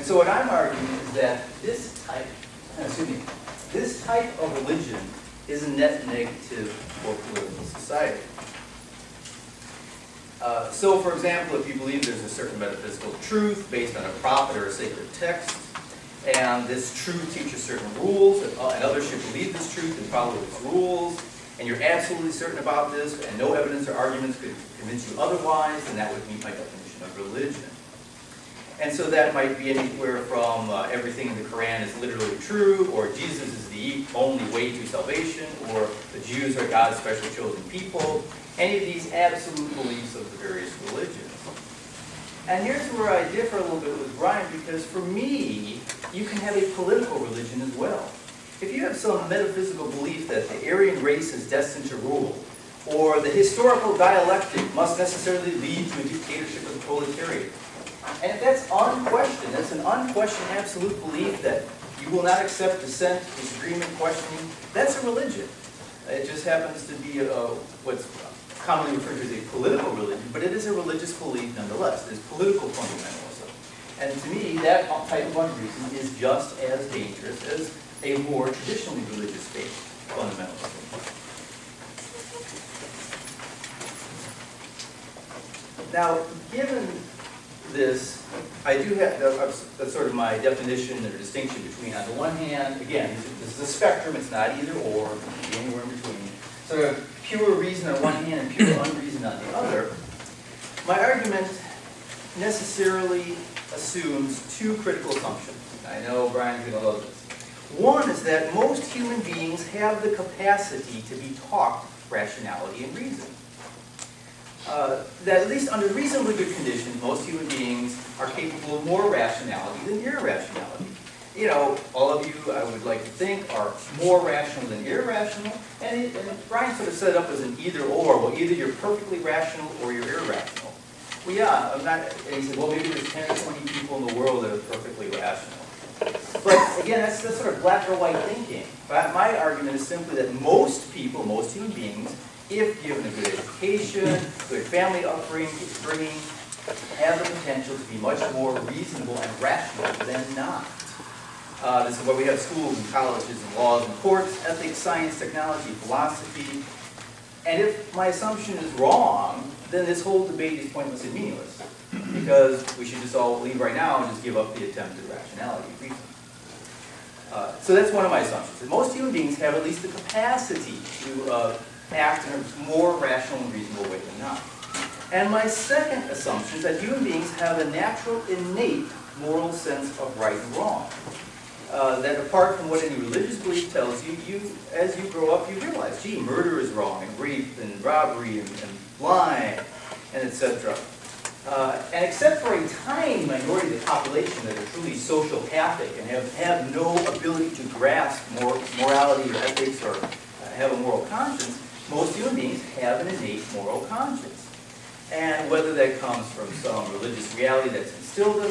And so what I'm arguing is that this type of religion is a net negative for political society. So, for example, if you believe there's a certain metaphysical truth based on a prophet or a sacred text, and this truth teaches certain rules, and others should believe this truth and follow its rules, and you're absolutely certain about this, and no evidence or arguments could convince you otherwise, then that would meet my definition of religion. And so that might be anywhere from everything in the Quran is literally true, or Jesus is the only way to salvation, or the Jews are God's special chosen people, any of these absolute beliefs of the various religions. And here's where I differ a little bit with Bryan, because for me, you can have a political religion as well. If you have some metaphysical belief that the Aryan race is destined to rule, or the historical dialectic must necessarily lead to a dictatorship of the proletariat, and if that's unquestioned, that's an unquestioned absolute belief that you will not accept dissent, disagreement, questioning, that's a religion. It just happens to be what's commonly referred to as a political religion, but it is a religious belief nonetheless. It is political fundamentalism. And to me, that type of unreason is just as dangerous as a more traditionally religious-based fundamentalism. Now, given this, I do have, that's sort of my definition or distinction between, on the one hand, again, this is a spectrum, it's not either or, it can be anywhere in between. Sort of pure reason on one hand and pure unreason on the other. My argument necessarily assumes two critical assumptions. I know Bryan's going to love this. One is that most human beings have the capacity to be taught rationality and reason. That at least under reasonably good conditions, most human beings are capable of more rationality than irrationality. You know, all of you, I would like to think, are more rational than irrational. And Bryan sort of set it up as an either or. Well, either you're perfectly rational or you're irrational. Well, yeah, I'm not, and he said, well, maybe there's 10 or 20 people in the world that are perfectly rational. But again, that's sort of black or white thinking. But my argument is simply that most people, most human beings, if given a good education, good family upbringing, have the potential to be much more reasonable and rational than not. This is why we have schools and colleges and laws and courts, ethics, science, technology, philosophy. And if my assumption is wrong, then this whole debate is pointless and meaningless. Because we should just all leave right now and just give up the attempt at rationality and reason. So that's one of my assumptions. That most human beings have at least the capacity to act in a more rational and reasonable way than not. And my second assumption is that human beings have a natural, innate moral sense of right and wrong. That apart from what any religious belief tells you, as you grow up, you realize, gee, murder is wrong, and rape, and robbery, and lying, and etc. And except for a tiny minority of the population that are truly sociopathic and have no ability to grasp morality or ethics or have a moral conscience, most human beings have an innate moral conscience. And whether that comes from some religious reality that's instilled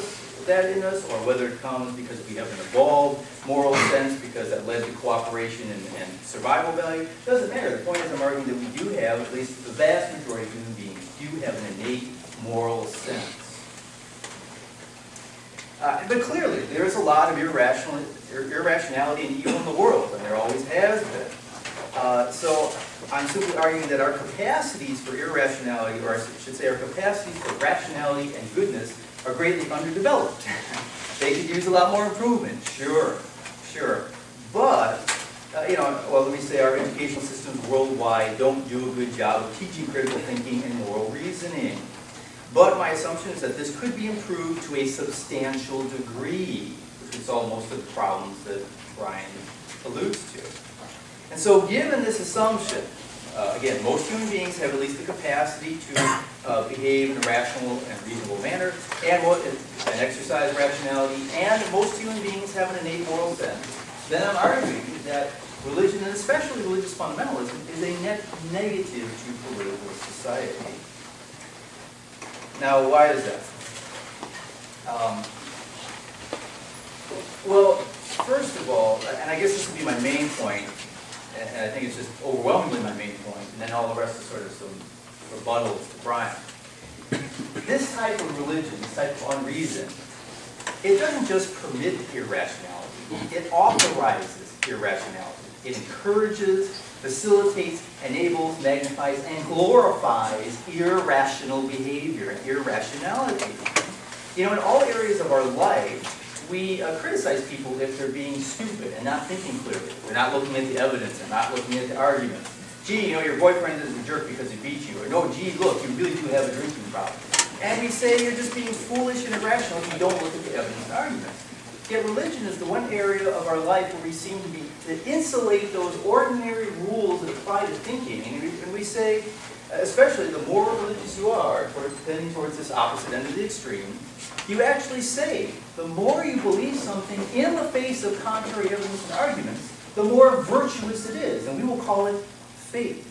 that in us, or whether it comes because we have an evolved moral sense because that led to cooperation and survival value, doesn't matter. The point is I'm arguing that we do have, at least the vast majority of human beings, do have an innate moral sense. But clearly, there is a lot of irrationality and evil in the world, and there always has been. So I'm simply arguing that our capacities for irrationality, or I should say our capacities for rationality and goodness, are greatly underdeveloped. They could use a lot more improvement, sure. But, let me say our educational systems worldwide don't do a good job of teaching critical thinking and moral reasoning. But my assumption is that this could be improved to a substantial degree, which would solve most of the problems that Bryan alludes to. And so given this assumption, again, most human beings have at least the capacity to behave in a rational and reasonable manner, and exercise rationality, and most human beings have an innate moral sense, then I'm arguing that religion, and especially religious fundamentalism, is a net negative to political society. Now, why is that? Well, first of all, and I guess this would be my main point, and I think it's just overwhelmingly my main point, and then all the rest is sort of some rebuttals to Bryan. This type of religion, this type of unreason, it doesn't just permit irrationality, it authorizes irrationality. It encourages, facilitates, enables, magnifies, and glorifies irrational behavior and irrationality. You know, in all areas of our life, we criticize people if they're being stupid and not thinking clearly. They're not looking at the evidence and not looking at the arguments. Gee, you know, your boyfriend is a jerk because he beat you. Or no, gee, look, you really do have a drinking problem. And we say you're just being foolish and irrational if you don't look at the evidence and arguments. Yet religion is the one area of our life where we seem to insulate those ordinary rules that apply to thinking. And we say, especially the more religious you are, tending towards this opposite end of the extreme, you actually say, the more you believe something in the face of contrary evidence and arguments, the more virtuous it is. And we will call it faith.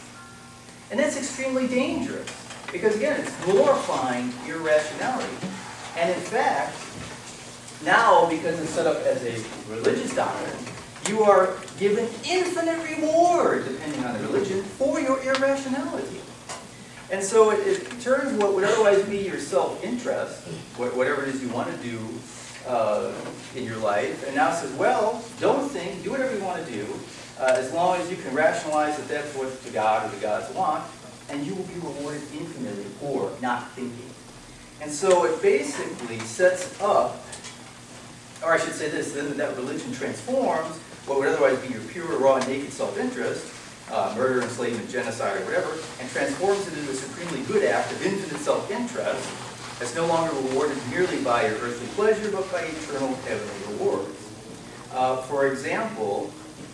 And that's extremely dangerous. Because again, it's glorifying irrationality. And in fact, now, because it's set up as a religious doctrine, you are given infinite reward, depending on the religion, for your irrationality. And so it turns what would otherwise be your self-interest, whatever it is you want to do in your life, and now says, well, don't think, do whatever you want to do, as long as you can rationalize that that's what the God or the gods want, and you will be rewarded infinitely for not thinking. And so it basically sets up, or I should say this, then that religion transforms what would otherwise be your pure, raw, naked self-interest, murder, enslavement, genocide, or whatever, and transforms it into a supremely good act of infinite self-interest that's no longer rewarded merely by your earthly pleasure, but by eternal heavenly rewards. For example,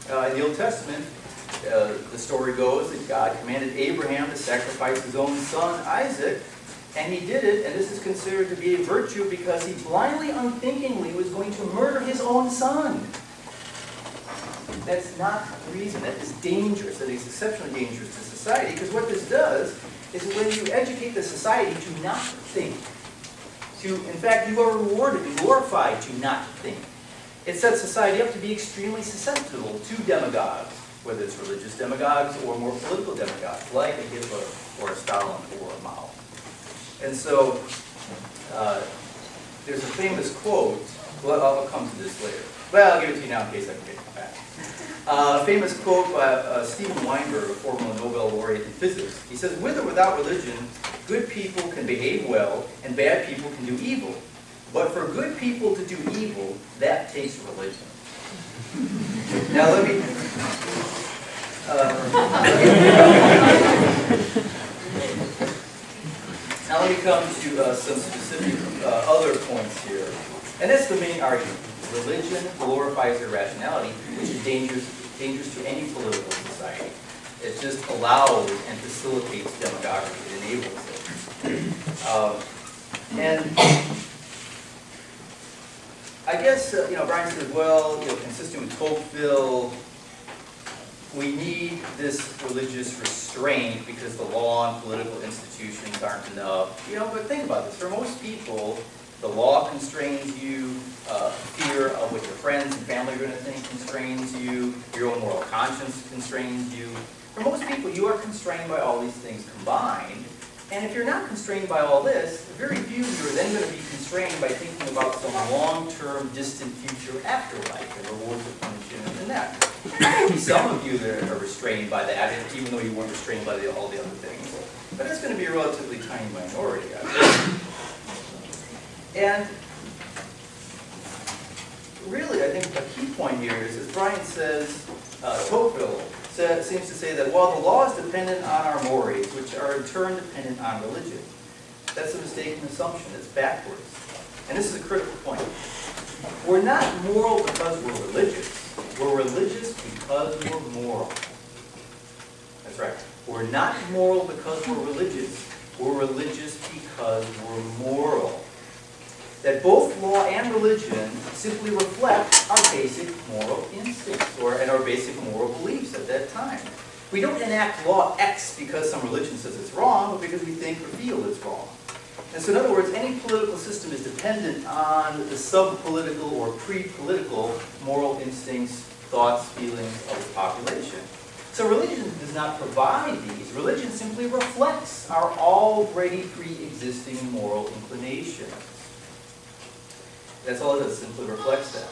in the Old Testament, the story goes that God commanded Abraham to sacrifice his own son, Isaac, and he did it, and this is considered to be a virtue because he blindly, unthinkingly was going to murder his own son. That's not reason. That is dangerous. That is exceptionally dangerous to society, because what this does is when you educate the society to not think, in fact, you are rewarded and glorified to not think. It sets society up to be extremely susceptible to demagogues, whether it's religious demagogues or more political demagogues, like a Hitler or a Stalin or a Mao. And so, there's a famous quote, well, I'll come to this later. Well, I'll give it to you now in case I can get it back. A famous quote by Steven Weinberg, a former Nobel laureate in physics. He says, with or without religion, good people can behave well and bad people can do evil. But for good people to do evil, that takes religion. Now let me come to some specific other points here. And that's the main argument. Religion glorifies irrationality, which is dangerous to any political society. It just allows and facilitates demagoguery. It enables it. And I guess, Bryan says, well, consistent with Tocqueville, we need this religious restraint because the law and political institutions aren't enough. But think about this. For most people, the law constrains you, fear of what your friends and family are going to think constrains you, your own moral conscience constrains you. For most people, you are constrained by all these things combined. And if you're not constrained by all this, very few of you are then going to be constrained by thinking about some long-term, distant future afterlife and rewards of punishment and that. Maybe some of you that are restrained by that, even though you weren't restrained by all the other things. But it's going to be a relatively tiny minority, I think. And really, I think a key point here is, as Bryan says, Tocqueville seems to say that while the law is dependent on our mores, which are in turn dependent on religion, that's a mistaken assumption. It's backwards. And this is a critical point. We're not moral because we're religious. We're religious because we're moral. That's right. We're not moral because we're religious. We're religious because we're moral. That both law and religion simply reflect our basic moral instincts and our basic moral beliefs at that time. We don't enact law X because some religion says it's wrong, but because we think or feel it's wrong. And so in other words, any political system is dependent on the sub-political or pre-political moral instincts, thoughts, feelings of the population. So religion does not provide these. Religion simply reflects our already pre-existing moral inclinations. That's all it does, simply reflects that.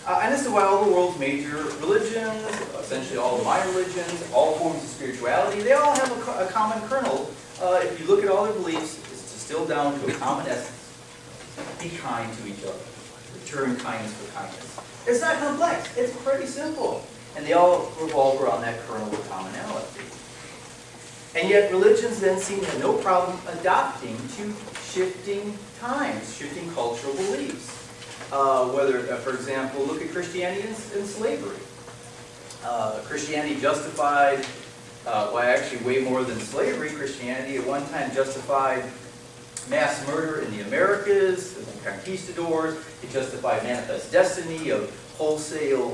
And this is why all the world's major religions, essentially all the minor religions, all forms of spirituality, they all have a common kernel. If you look at all their beliefs, it's distilled down to a common essence. Be kind to each other. Return kindness for kindness. It's not complex. It's pretty simple. And they all revolve around that kernel of commonality. And yet religions then seem to have no problem adopting to shifting times, shifting cultural beliefs. Whether, for example, look at Christianity and slavery. Christianity justified, well, actually way more than slavery. Christianity at one time justified mass murder in the Americas, the conquistadors. It justified manifest destiny of wholesale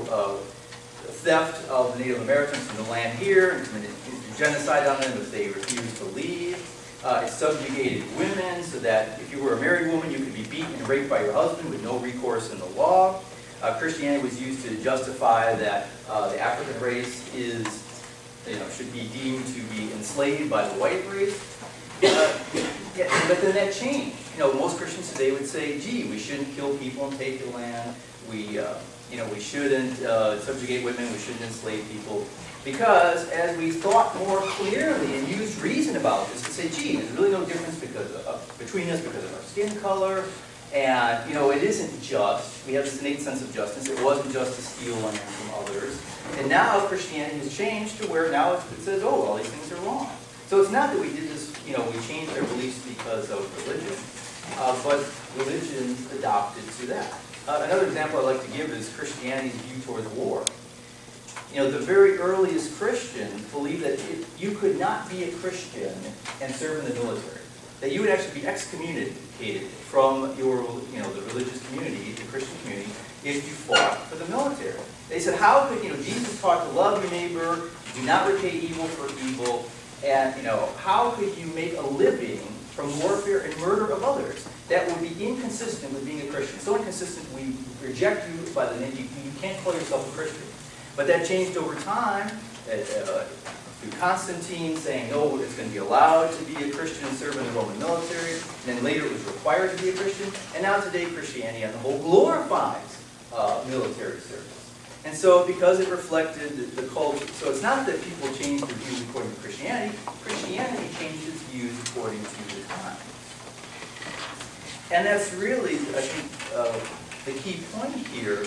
theft of the Native Americans from the land here, and committed genocide on them if they refused to leave. It subjugated women so that if you were a married woman, you could be beaten and raped by your husband with no recourse in the law. Christianity was used to justify that the African race should be deemed to be enslaved by the white race. But then that changed. Most Christians today would say, gee, we shouldn't kill people and take their land. We shouldn't subjugate women. We shouldn't enslave people. Because as we thought more clearly and used reason about this, to say, gee, there's really no difference between us because of our skin color, and it isn't just. We have this innate sense of justice. It wasn't just to steal land from others. And now Christianity has changed to where now it says, oh, all these things are wrong. So it's not that we did this, we changed our beliefs because of religion, but religion adopted to that. Another example I'd like to give is Christianity's view towards war. The very earliest Christians believed that you could not be a Christian and serve in the military. That you would actually be excommunicated from your, the religious community, the Christian community, if you fought for the military. They said, how could, Jesus taught to love your neighbor, do not repay evil for evil, and, how could you make a living from warfare and murder of others? That would be inconsistent with being a Christian. So inconsistent, we reject you by the name, you can't call yourself a Christian. But that changed over time, through Constantine saying, no, it's going to be allowed to be a Christian and serve in the Roman military. And then later it was required to be a Christian. And now today Christianity on the whole glorifies military service. And so because it reflected the culture, so it's not that people changed their views according to Christianity. Christianity changed its views according to the time. And that's really, I think, the key point here.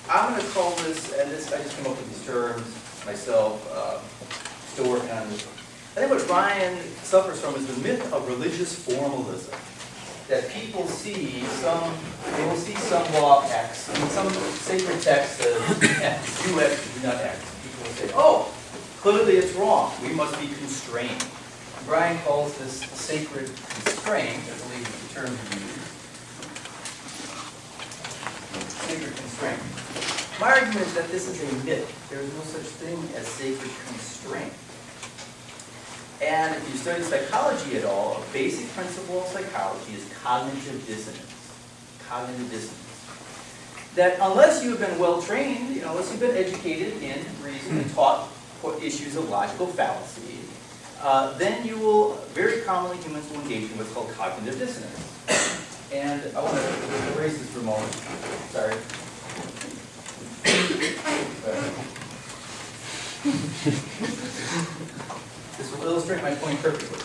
I'm going to call this, and this I just came up with these terms myself, still working on this. I think what Bryan suffers from is the myth of religious formalism. That people see they will see some law X, some sacred text says X, do X, do not X. People will say, oh, clearly it's wrong. We must be constrained. Bryan calls this sacred constraint, I believe is the term he used. Sacred constraint. My argument is that this is a myth. There is no such thing as sacred constraint. And if you study psychology at all, a basic principle of psychology is cognitive dissonance. Cognitive dissonance. That unless you have been well trained, unless you've been educated in reason and taught issues of logical fallacy, then you will, very commonly humans will engage in what's called cognitive dissonance. And I want to erase this for a moment. Sorry. This will illustrate my point perfectly.